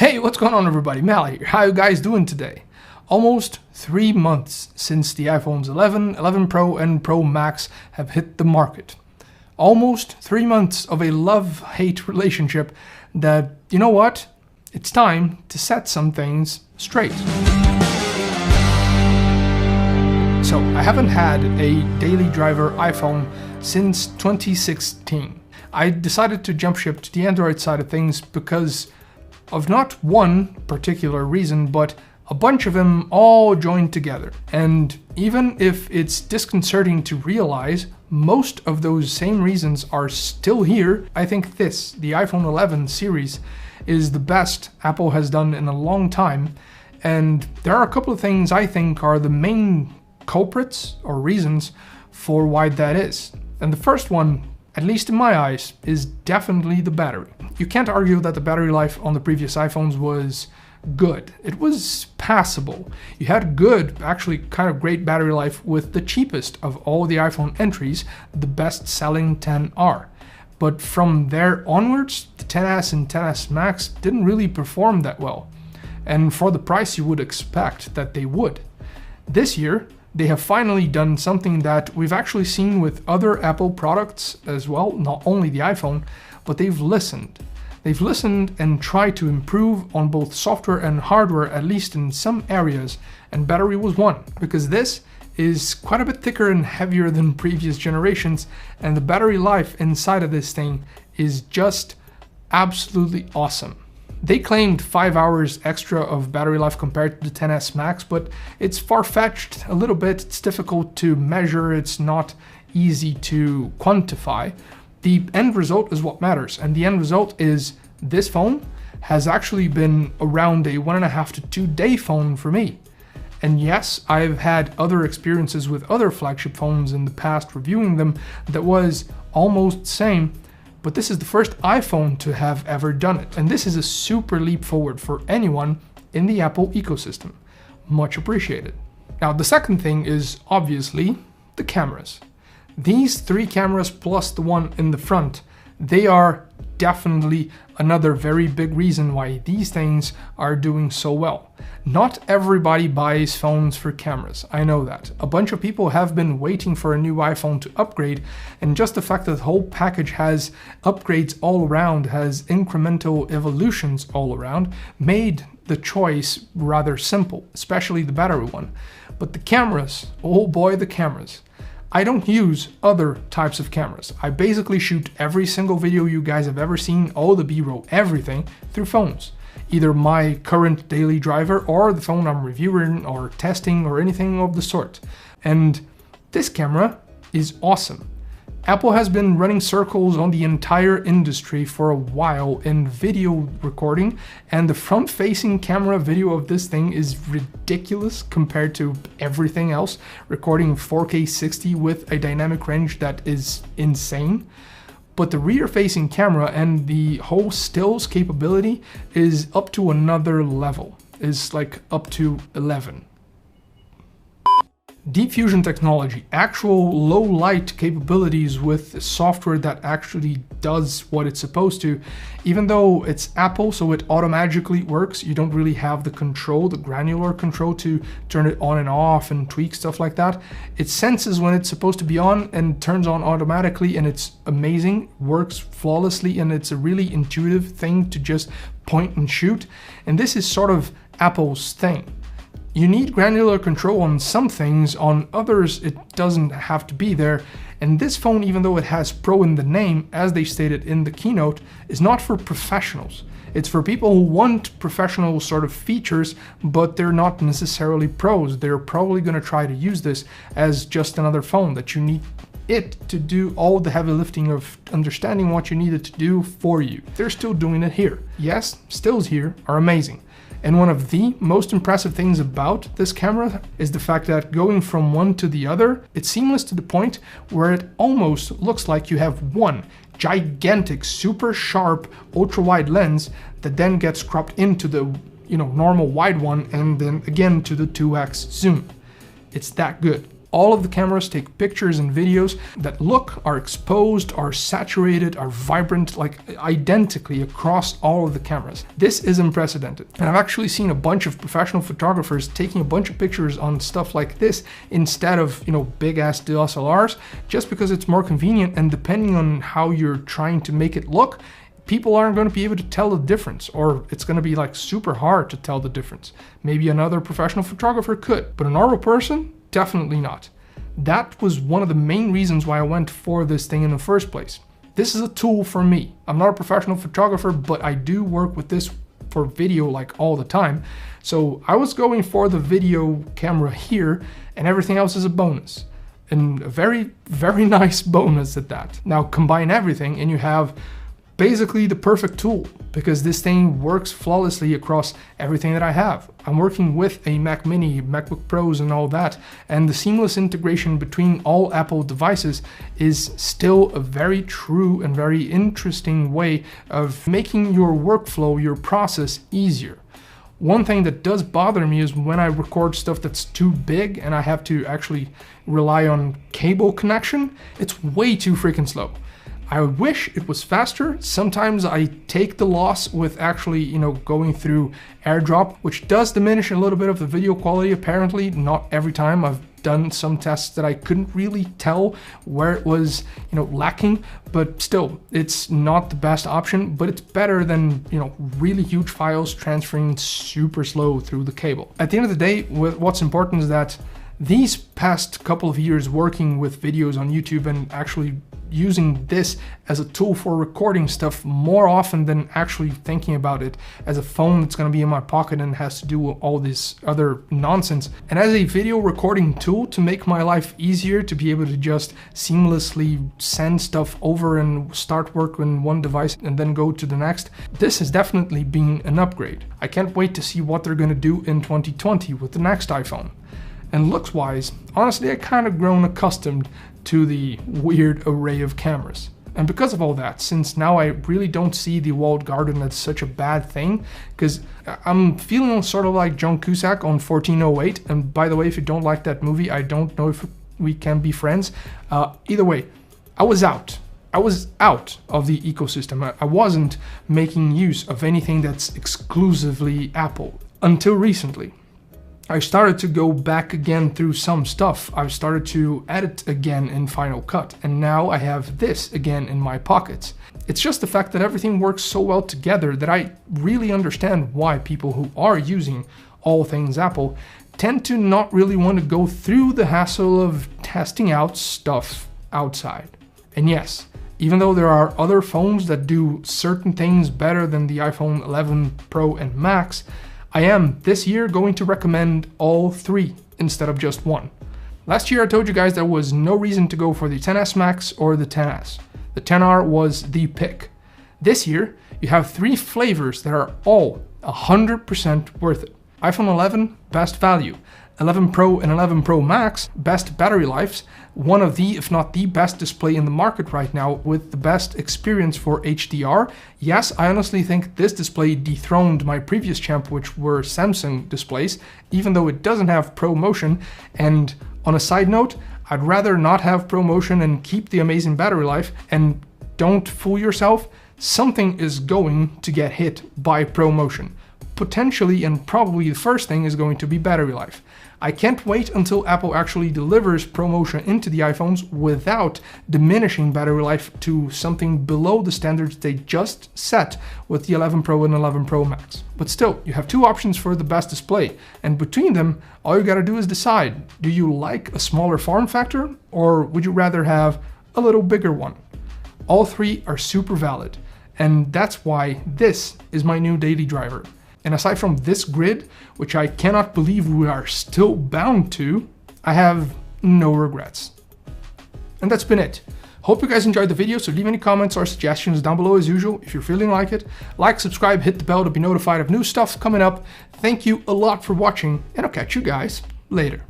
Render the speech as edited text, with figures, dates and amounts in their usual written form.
Hey, what's going on everybody? Mal here. How you guys doing today? Almost 3 months since the iPhones 11, 11 Pro and Pro Max have hit the market. Almost 3 months of a love-hate relationship that, you know what? It's time to set some things straight. So, I haven't had a daily driver iPhone since 2016. I decided to jump ship to the Android side of things because of not one particular reason, but a bunch of them all joined together. And even if it's disconcerting to realize, most of those same reasons are still here. I think the iPhone 11 series, is the best Apple has done in a long time. And there are a couple of things I think are the main culprits or reasons for why that is. And the first one, at least in my eyes, is definitely the battery. You can't argue that the battery life on the previous iPhones was good. It was passable. You had good, actually kind of great battery life with the cheapest of all the iPhone entries, the best-selling XR. But from there onwards, the XS and XS Max didn't really perform that well. And for the price you would expect that they would. This year, they have finally done something that we've actually seen with other Apple products as well, not only the iPhone, but they've listened. They've listened and tried to improve on both software and hardware, at least in some areas, and battery was one, because this is quite a bit thicker and heavier than previous generations, and the battery life inside of this thing is just absolutely awesome. They claimed 5 hours extra of battery life compared to the XS Max, but it's far-fetched a little bit. It's difficult to measure. It's not easy to quantify. The end result is what matters, and the end result is this phone has actually been around a 1.5 to 2 day phone for me. And yes, I've had other experiences with other flagship phones in the past reviewing them that was almost the same, but this is the first iPhone to have ever done it. And this is a super leap forward for anyone in the Apple ecosystem. Much appreciated. Now, the second thing is obviously the cameras. These 3 cameras plus the one in the front, they are definitely another very big reason why these things are doing so well. Not everybody buys phones for cameras, I know that. A bunch of people have been waiting for a new iPhone to upgrade, and just the fact that the whole package has upgrades all around, has incremental evolutions all around, made the choice rather simple, especially the battery one. But the cameras, oh boy, the cameras. I don't use other types of cameras. I basically shoot every single video you guys have ever seen, all the B-roll, everything, through phones. Either my current daily driver or the phone I'm reviewing or testing or anything of the sort. And this camera is awesome. Apple has been running circles on the entire industry for a while in video recording, and the front-facing camera video of this thing is ridiculous compared to everything else, recording 4K 60 with a dynamic range that is insane. But the rear-facing camera and the whole stills capability is up to another level, is like up to 11. Deep fusion technology, actual low light capabilities with software that actually does what it's supposed to. Even though it's Apple, so it automatically works, you don't really have the control, the granular control to turn it on and off and tweak stuff like that. It senses when it's supposed to be on and turns on automatically, and it's amazing, works flawlessly, and it's a really intuitive thing to just point and shoot. And this is sort of Apple's thing. You need granular control on some things, on others it doesn't have to be there. And this phone, even though it has Pro in the name, as they stated in the keynote, is not for professionals. It's for people who want professional sort of features, but they're not necessarily pros. They're probably going to try to use this as just another phone that you need it to do all the heavy lifting of understanding what you need it to do for you. They're still doing it here. Yes, stills here are amazing. And one of the most impressive things about this camera is the fact that going from one to the other, it's seamless to the point where it almost looks like you have one gigantic, super sharp, ultra wide lens that then gets cropped into the normal wide one and then again to the 2x zoom. It's that good. all of the cameras take pictures and videos that look, are exposed, are saturated, are vibrant, like identically across all of the cameras. This is unprecedented. And I've actually seen a bunch of professional photographers taking a bunch of pictures on stuff like this instead of, big ass DSLRs, just because it's more convenient, and depending on how you're trying to make it look, people aren't going to be able to tell the difference, or it's going to be like super hard to tell the difference. Maybe another professional photographer could, but a normal person, definitely not. That was one of the main reasons why I went for this thing in the first place. This is a tool for me. I'm not a professional photographer, but I do work with this for video like all the time. So I was going for the video camera here, and everything else is a bonus. And a very, very nice bonus at that. Now combine everything and you have basically the perfect tool, because this thing works flawlessly across everything that I have. I'm working with a Mac Mini, MacBook Pros and all that, and the seamless integration between all Apple devices is still a very true and very interesting way of making your workflow, your process easier. One thing that does bother me is when I record stuff that's too big and I have to actually rely on cable connection, it's way too freaking slow. I wish it was faster. Sometimes I take the loss with actually, going through AirDrop, which does diminish a little bit of the video quality apparently. Not every time. I've done some tests that I couldn't really tell where it was, lacking, but still, it's not the best option, but it's better than, really huge files transferring super slow through the cable. At the end of the day, what's important is that these past couple of years working with videos on YouTube and actually using this as a tool for recording stuff more often than actually thinking about it as a phone that's going to be in my pocket and has to do all this other nonsense, and as a video recording tool to make my life easier, to be able to just seamlessly send stuff over and start work on one device and then go to the next. This has definitely been an upgrade. I can't wait to see what they're going to do in 2020 with the next iPhone. And looks wise, honestly, I kind of grown accustomed to the weird array of cameras. And because of all that, since now I really don't see the walled garden as such a bad thing, because I'm feeling sort of like John Cusack on 1408. And by the way, if you don't like that movie, I don't know if we can be friends. Either way, I was out. I was out of the ecosystem. I wasn't making use of anything that's exclusively Apple until recently. I started to go back again through some stuff. I've started to edit again in Final Cut, and now I have this again in my pockets. It's just the fact that everything works so well together that I really understand why people who are using all things Apple tend to not really want to go through the hassle of testing out stuff outside. And yes, even though there are other phones that do certain things better than the iPhone 11 Pro and Max, I am this year going to recommend all three instead of just one. Last year I told you guys there was no reason to go for the XS Max or the XS. The XR was the pick. This year you have three flavors that are all 100% worth it. iPhone 11, best value. 11 Pro and 11 Pro Max, best battery lives, one of the, if not the best display in the market right now with the best experience for HDR. Yes, I honestly think this display dethroned my previous champ, which were Samsung displays, even though it doesn't have ProMotion. And on a side note, I'd rather not have ProMotion and keep the amazing battery life. And don't fool yourself, something is going to get hit by ProMotion. Potentially, and probably the first thing is going to be battery life. I can't wait until Apple actually delivers ProMotion into the iPhones without diminishing battery life to something below the standards they just set with the 11 Pro and 11 Pro Max. But still, you have two options for the best display, and between them, all you gotta do is decide, do you like a smaller form factor, or would you rather have a little bigger one? All three are super valid, and that's why this is my new daily driver. And aside from this grid, which I cannot believe we are still bound to, I have no regrets. And that's been it. Hope you guys enjoyed the video, so leave any comments or suggestions down below as usual if you're feeling like it. Like, subscribe, hit the bell to be notified of new stuff coming up. Thank you a lot for watching, and I'll catch you guys later.